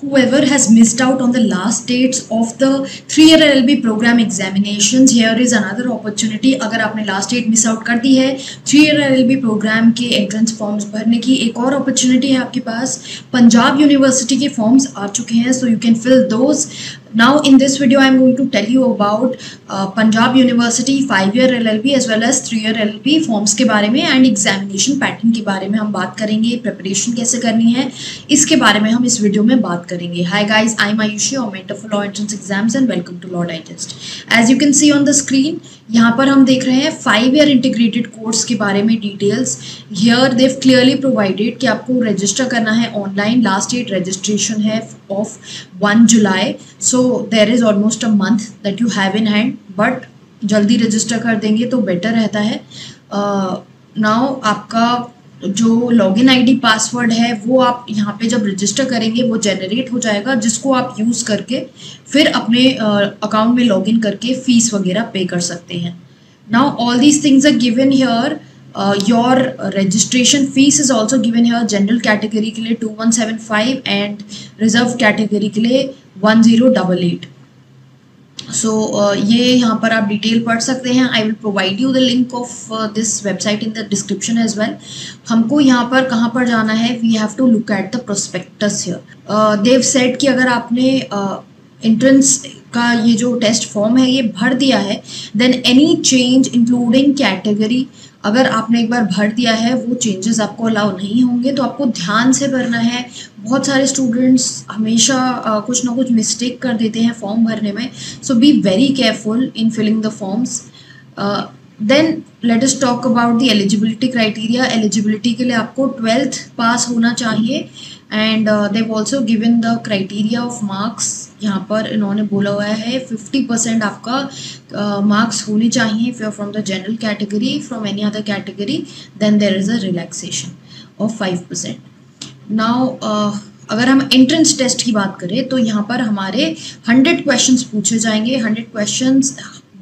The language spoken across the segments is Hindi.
whoever has missed out on the last dates of the 3-year LLB program examinations, here is another opportunity. अगर आपने लास्ट डेट मिस आउट कर दी है 3-year LLB प्रोग्राम के एंट्रेंस फॉर्म्स भरने की, एक और अपॉर्चुनिटी है आपके पास. पंजाब यूनिवर्सिटी के फॉर्म्स आ चुके हैं, so you can fill those. Now in this video I am going to tell you about Punjab University 5-year LLB as well as 3-year LLB forms के बारे में एंड एग्जामिनेशन पैटर्न के बारे में हम बात करेंगे. प्रिपरेशन कैसे करनी है इसके बारे में हम इस वीडियो में बात करेंगे. Hi guys, I am Ayushi और mentor for law entrance exams and welcome to law digest. As you can see on the screen, यहाँ पर हम देख रहे हैं 5-year इंटीग्रेटेड कोर्स के बारे में details. Here they clearly provided कि आपको रजिस्टर करना है ऑनलाइन. लास्ट डेट रजिस्ट्रेशन है of 1 July, so there is almost a month that you have in hand, but जल्दी रजिस्टर कर देंगे तो बेटर रहता है. नाउ आपका जो लॉगिन आईडी पासवर्ड है वो आप यहाँ पे जब रजिस्टर करेंगे वो जनरेट हो जाएगा, जिसको आप यूज़ करके फिर अपने अकाउंट में लॉगिन करके फीस वगैरह पे कर सकते हैं. Now all these things are given here. Your registration fees is also given here. General category के लिए 2175 एंड रिजर्व कैटेगरी के लिए 1088. सो ये यहाँ पर आप डिटेल पढ़ सकते हैं. I will provide you the link of this website in the description as well. हमको यहाँ पर कहाँ पर जाना है, we have to look at the prospectus here. They said कि अगर आपने एंट्रेंस का ये जो टेस्ट फॉर्म है ये भर दिया है, then any change including category अगर आपने एक बार भर दिया है वो चेंजेस आपको अलाउ नहीं होंगे, तो आपको ध्यान से भरना है. बहुत सारे स्टूडेंट्स हमेशा कुछ ना कुछ मिस्टेक कर देते हैं फॉर्म भरने में, so be very careful in filling the forms. Then let us talk about the eligibility criteria. Eligibility के लिए आपको 12th पास होना चाहिए and they also given the criteria of marks. यहाँ पर इन्होंने बोला हुआ है 50% आपका मार्क्स होने चाहिए if you are from the general category. From any other category then there is a relaxation of 5%. Now अगर हम एंट्रेंस टेस्ट की बात करें तो यहाँ पर हमारे 100 क्वेश्चंस पूछे जाएंगे. 100 questions,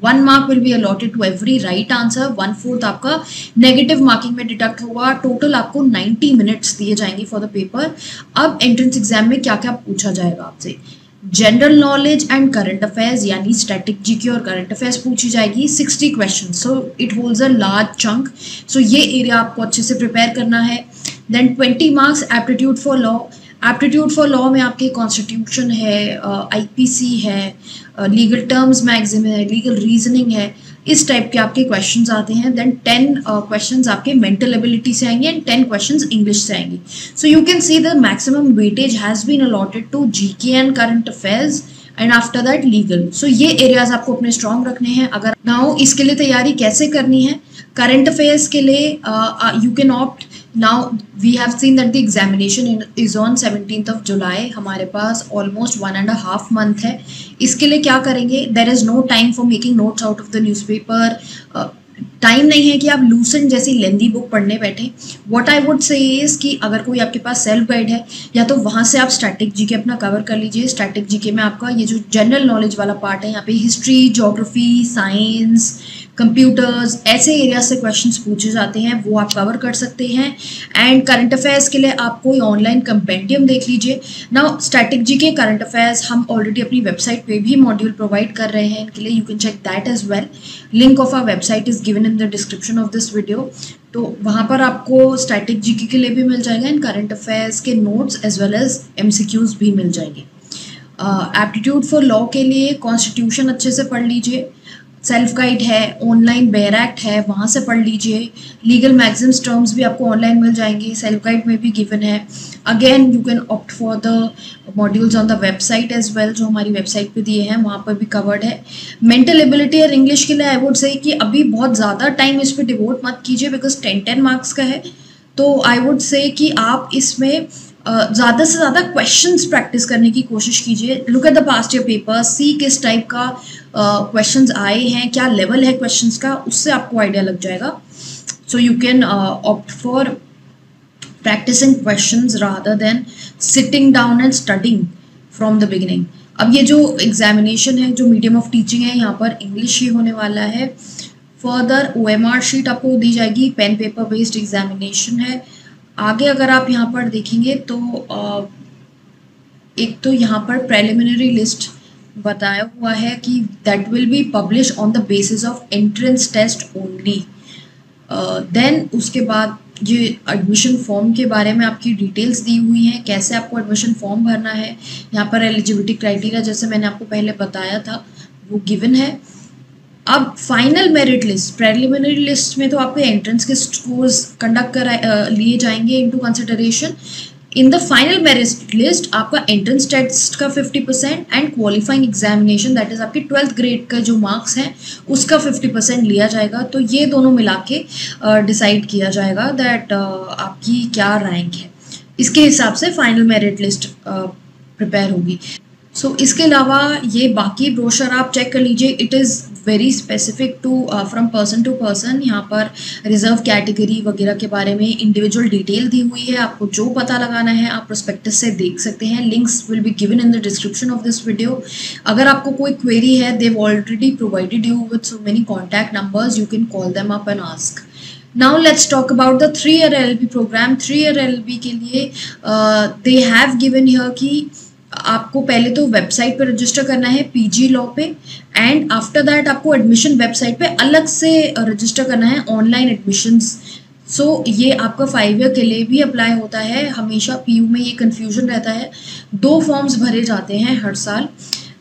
1 mark will be allotted to every right answer. 1/4 आपका नेगेटिव मार्किंग में डिडक्ट होगा. टोटल आपको 90 मिनट्स दिए जाएंगे फॉर द पेपर. अब एंट्रेंस एग्जाम में क्या क्या पूछा जाएगा आपसे, general knowledge and current affairs यानी स्टैटिक जीके और करंट अफेयर्स पूछी जाएगी. 60 question, so it holds a large chunk. So ये एरिया आपको अच्छे से प्रिपेयर करना है. Then 20 marks aptitude for law. Aptitude for law में आपके कॉन्स्टिट्यूशन है, आईपीसी है, लीगल टर्म्स मैगजीम है, लीगल रीजनिंग है, इस टाइप के आपके क्वेश्चंस आते हैं. देन 10 क्वेश्चंस आपके मेंटल एबिलिटी से आएंगे एंड 10 क्वेश्चंस इंग्लिश से आएंगे. So you can see the maximum weightage has been allotted to GK and current affairs and after that legal. So ये एरियाज आपको अपने स्ट्रॉन्ग रखने हैं. अगर नाउ इसके लिए तैयारी कैसे करनी है, करंट अफेयर्स के लिए you can opt. Now we have seen that the examination is on 17th of July. हमारे पास almost 1.5 month है. इसके लिए क्या करेंगे, there is no time for making notes out of the newspaper. Time नहीं है कि आप लूसेंट जैसी लेंदी बुक पढ़ने बैठे. व्हाट आई वुड से इज कि अगर कोई आपके पास सेल्फ गाइड है या तो वहाँ से आप स्टैटिक जीके अपना कवर कर लीजिए. स्टैटिक जीके में आपका ये जो जनरल नॉलेज वाला पार्ट है, यहाँ पे हिस्ट्री, ज्योग्राफी, साइंस, कंप्यूटर्स, ऐसे एरिया से क्वेश्चंस पूछे जाते हैं, वो आप कवर कर सकते हैं. एंड करंट अफेयर्स के लिए आप कोई ऑनलाइन कंपेंडियम देख लीजिए. Now static GK, current affairs हम ऑलरेडी अपनी वेबसाइट पे भी मॉड्यूल प्रोवाइड कर रहे हैं इनके लिए. You can check that as well. Link of our website is given in the description of this video. तो वहाँ पर आपको स्टैटिक जीके के लिए भी मिल जाएगा एंड करंट अफेयर्स के notes as well as MCQs भी मिल जाएंगे. एप्टीट्यूड फॉर लॉ के लिए कॉन्स्टिट्यूशन अच्छे से पढ़ लीजिए. सेल्फ गाइड है, ऑनलाइन बेयर एक्ट है, वहाँ से पढ़ लीजिए. लीगल मैगजीम्स टर्म्स भी आपको ऑनलाइन मिल जाएंगे, सेल्फ गाइड में भी गिवन है. Again you can opt for the modules on the website as well, जो हमारी वेबसाइट पे दिए हैं वहाँ पर भी कवर्ड है. मेंटल एबिलिटी और इंग्लिश के लिए आई वुड से कि अभी बहुत ज़्यादा टाइम इस पर डिवोट मत कीजिए बिकॉज 10 मार्क्स का है. तो आई वुड से कि आप इसमें ज़्यादा से ज़्यादा क्वेश्चंस प्रैक्टिस करने की कोशिश कीजिए. Look at the past year paper, see किस टाइप का क्वेश्चंस आए हैं, क्या लेवल है क्वेश्चंस का, उससे आपको आइडिया लग जाएगा. So you can opt for practising questions rather than sitting down and studying from the beginning. अब ये जो एग्जामिनेशन है, जो मीडियम ऑफ टीचिंग है, यहाँ पर इंग्लिश ही होने वाला है. फर्दर OMR शीट आपको दी जाएगी, पेन पेपर बेस्ड एग्जामिनेशन है. आगे अगर आप यहाँ पर देखेंगे तो एक तो यहाँ पर प्रेलिमिनरी लिस्ट बताया हुआ है कि that will be publish on the basis of entrance test only. Then उसके बाद ये एडमिशन फॉर्म के बारे में आपकी डिटेल्स दी हुई हैं, कैसे आपको एडमिशन फॉर्म भरना है। यहाँ पर एलिजिबिलिटी क्राइटेरिया जैसे मैंने आपको पहले बताया था वो गिवन है। अब final merit list, preliminary list में तो आपके एंट्रेंस के स्कोर्स कंडक्ट लिए जाएंगे into consideration. In the final merit list आपका एंट्रेंस टेस्ट का 50% and qualifying examination that is आपकी 12th ग्रेड का जो मार्क्स हैं उसका 50% लिया जाएगा। तो ये दोनों मिला के डिसाइड किया जाएगा दैट आपकी क्या रैंक है, इसके हिसाब से फाइनल मेरिट लिस्ट प्रिपेयर होगी। सो इसके अलावा ये बाकी ब्रोशर आप चेक कर लीजिए, it is very specific to from person to person. यहाँ पर रिजर्व कैटेगरी वगैरह के बारे में इंडिविजुअल डिटेल दी हुई है, आपको जो पता लगाना है आप प्रोस्पेक्टस से देख सकते हैं। Links will be given in the description of this video. अगर आपको कोई क्वेरी है, they already provided you with so many contact numbers, you can call them up and ask. Now let's talk about the 3-year LLB program। 3-year LLB के लिए they have given here कि आपको पहले तो वेबसाइट पे रजिस्टर करना है PG लॉ पे, एंड आफ्टर दैट आपको एडमिशन वेबसाइट पे अलग से रजिस्टर करना है ऑनलाइन एडमिशन्स। सो ये आपका 5 ईयर के लिए भी अप्लाई होता है। हमेशा PU में ये कन्फ्यूजन रहता है, 2 फॉर्म्स भरे जाते हैं हर साल।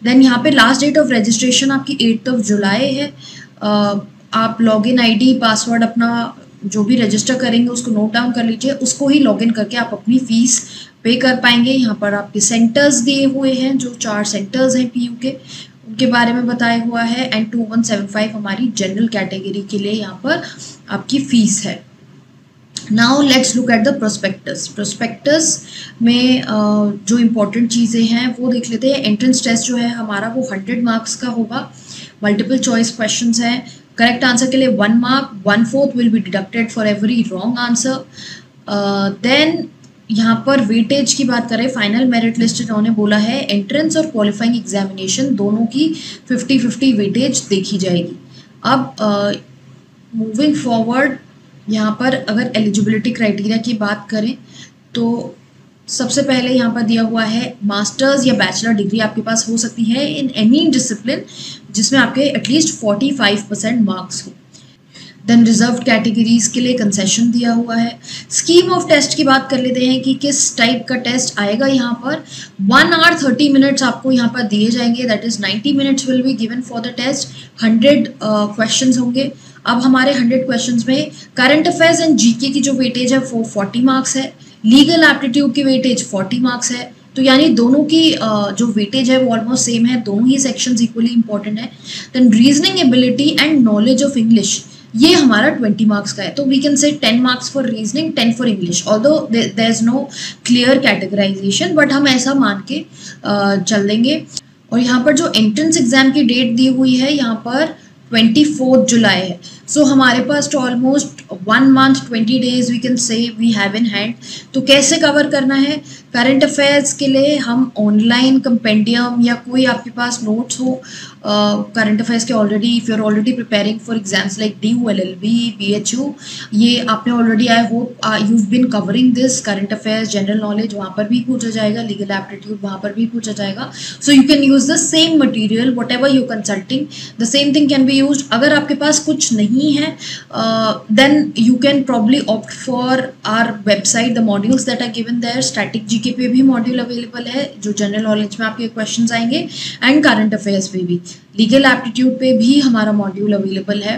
देन यहाँ पे लास्ट डेट ऑफ रजिस्ट्रेशन आपकी 8 जुलाई है। आप लॉगिन ID पासवर्ड अपना जो भी रजिस्टर करेंगे उसको नोट डाउन कर लीजिए, उसको ही लॉगिन करके आप अपनी फ़ीस पे कर पाएंगे। यहाँ पर आपके सेंटर्स दिए हुए हैं, जो 4 सेंटर्स हैं PU के, उनके बारे में बताया हुआ है। एंड 2175 हमारी जनरल कैटेगरी के लिए यहाँ पर आपकी फ़ीस है। Now let's look at the prospectus. Prospectus में जो इम्पोर्टेंट चीज़ें हैं वो देख लेते हैं। एंट्रेंस टेस्ट जो है हमारा वो 100 मार्क्स का होगा। मल्टीपल चॉइस क्वेश्चंस हैं, करेक्ट आंसर के लिए 1 mark, 1/4 will be deducted for every wrong answer. Then यहाँ पर वेटेज की बात करें, फाइनल मेरिट लिस्ट इन्होंने बोला है एंट्रेंस और क्वालिफाइंग एग्जामिनेशन दोनों की 50-50 वेटेज देखी जाएगी। अब मूविंग फॉरवर्ड, यहाँ पर अगर एलिजिबिलिटी क्राइटेरिया की बात करें तो सबसे पहले यहाँ पर दिया हुआ है मास्टर्स या बैचलर डिग्री आपके पास हो सकती है इन एनी डिसिप्लिन जिसमें आपके एटलीस्ट 45% मार्क्स हो। देन रिजर्व कैटेगरीज के लिए कंसेशन दिया हुआ है। स्कीम ऑफ टेस्ट की बात कर लेते हैं कि किस टाइप का टेस्ट आएगा। यहाँ पर 1 hour 30 minutes आपको यहाँ पर दिए जाएंगे, that is 90 minutes will be given for the test. 100 questions होंगे। अब हमारे 100 क्वेश्चंस में करंट अफेयर्स एंड GK की जो वेटेज है वो 40 मार्क्स है, लीगल एप्टीट्यूड की वेटेज 40 मार्क्स है। तो यानी दोनों की जो वेटेज है वो ऑलमोस्ट सेम है, दोनों ही सेक्शंस इक्वली इंपॉर्टेंट है। Then reasoning ability and knowledge of English ये हमारा 20 मार्क्स का है। तो we can say 10 marks for reasoning, 10 for English, although there is no clear categorisation, but हम ऐसा मान के चल देंगे। और यहाँ पर जो एंट्रेंस एग्जाम की डेट दी हुई है यहाँ पर 24 जुलाई है। सो हमारे पास तो almost 1 month 20 days we can say we have in hand. तो कैसे कवर करना है? करंट अफेयर्स के लिए हम ऑनलाइन कंपेंडियम या कोई आपके पास नोट्स हो करंट अफेयर्स के already, if you are already preparing for exams like DU, LLB, BHU, ये आपने already, I hope you been covering this. Current affairs, general knowledge वहाँ पर भी पूछा जाएगा, लीगल एप्टीट्यूड वहाँ पर भी पूछा जाएगा। So you can use the same material whatever you consulting, the same thing can be use. अगर आपके पास कुछ नहीं है then you can probably opt for our website, the modules that are given there. Static GK पे भी मॉड्यूल अवेलेबल है जो जनरल नॉलेज में आपके क्वेश्चंस आएंगे, एंड करंट अफेयर्स पे भी। लीगल एप्टीट्यूड पे भी हमारा मॉड्यूल अवेलेबल है।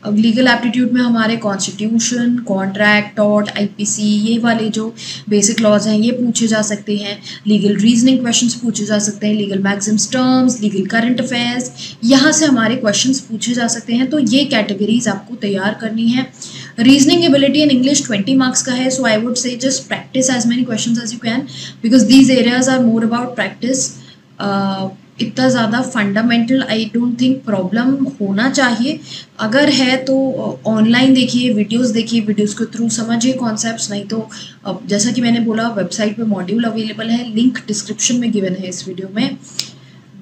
अब लीगल एप्टीट्यूड में हमारे कॉन्स्टिट्यूशन, कॉन्ट्रैक्ट, टॉर्ट, IPC ये वाले जो बेसिक लॉज हैं ये पूछे जा सकते हैं। लीगल रीजनिंग क्वेश्चंस पूछे जा सकते हैं, legal Maxim's, terms, legal current affairs, यहाँ से हमारे क्वेश्चंस पूछे जा सकते हैं। तो ये कैटेगरीज आपको तैयार करनी है। Reasoning ability in English 20 marks का है। So I would say just practice as many questions as you can, because these areas are more about practice. इतना ज़्यादा fundamental I don't think problem होना चाहिए। अगर है तो ऑनलाइन देखिए, वीडियोस देखिए, वीडियोस के थ्रू समझिए कॉन्सेप्ट्स। नहीं तो जैसा कि मैंने बोला वेबसाइट पे मॉड्यूल अवेलेबल है, लिंक डिस्क्रिप्शन में गिवन है इस वीडियो में।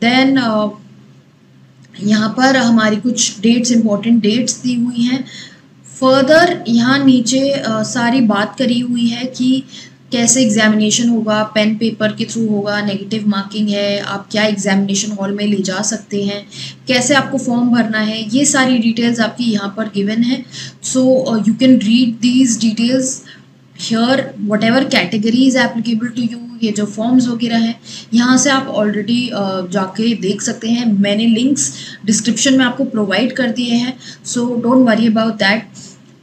देन यहाँ पर हमारी कुछ डेट्स, इंपॉर्टेंट डेट्स दी हुई हैं। फर्दर यहाँ नीचे सारी बात करी हुई है कि कैसे एग्जामिनेशन होगा, पेन पेपर के थ्रू होगा, नेगेटिव मार्किंग है, आप क्या एग्जामिनेशन हॉल में ले जा सकते हैं, कैसे आपको फॉर्म भरना है, ये सारी डिटेल्स आपकी यहाँ पर गिवन है. So you can read these details here, whatever category is applicable to you. ये जो फॉर्म्स वगैरह हैं यहाँ से आप ऑलरेडी जाके देख सकते हैं. मैंने लिंक्स डिस्क्रिप्शन में आपको प्रोवाइड कर दिए हैं, so don't worry about that.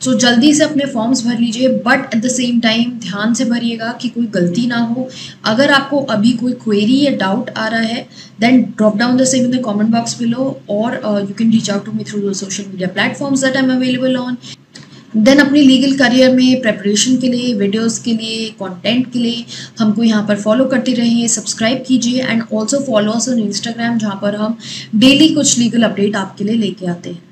So जल्दी से अपने फॉर्म्स भर लीजिए, but at the same time ध्यान से भरिएगा कि कोई गलती ना हो. अगर आपको अभी कोई क्वेरी या डाउट आ रहा है then drop down the same in the comment box below, और you can reach out to me through the social media platforms that I am available on. Then अपनी लीगल करियर में प्रेपरेशन के लिए, वीडियोस के लिए, कंटेंट के लिए हमको यहाँ पर फॉलो करते रहिए, सब्सक्राइब कीजिए, and also follow us on Instagram जहाँ पर हम डेली कुछ लीगल अपडेट आपके लिए लेके आते हैं.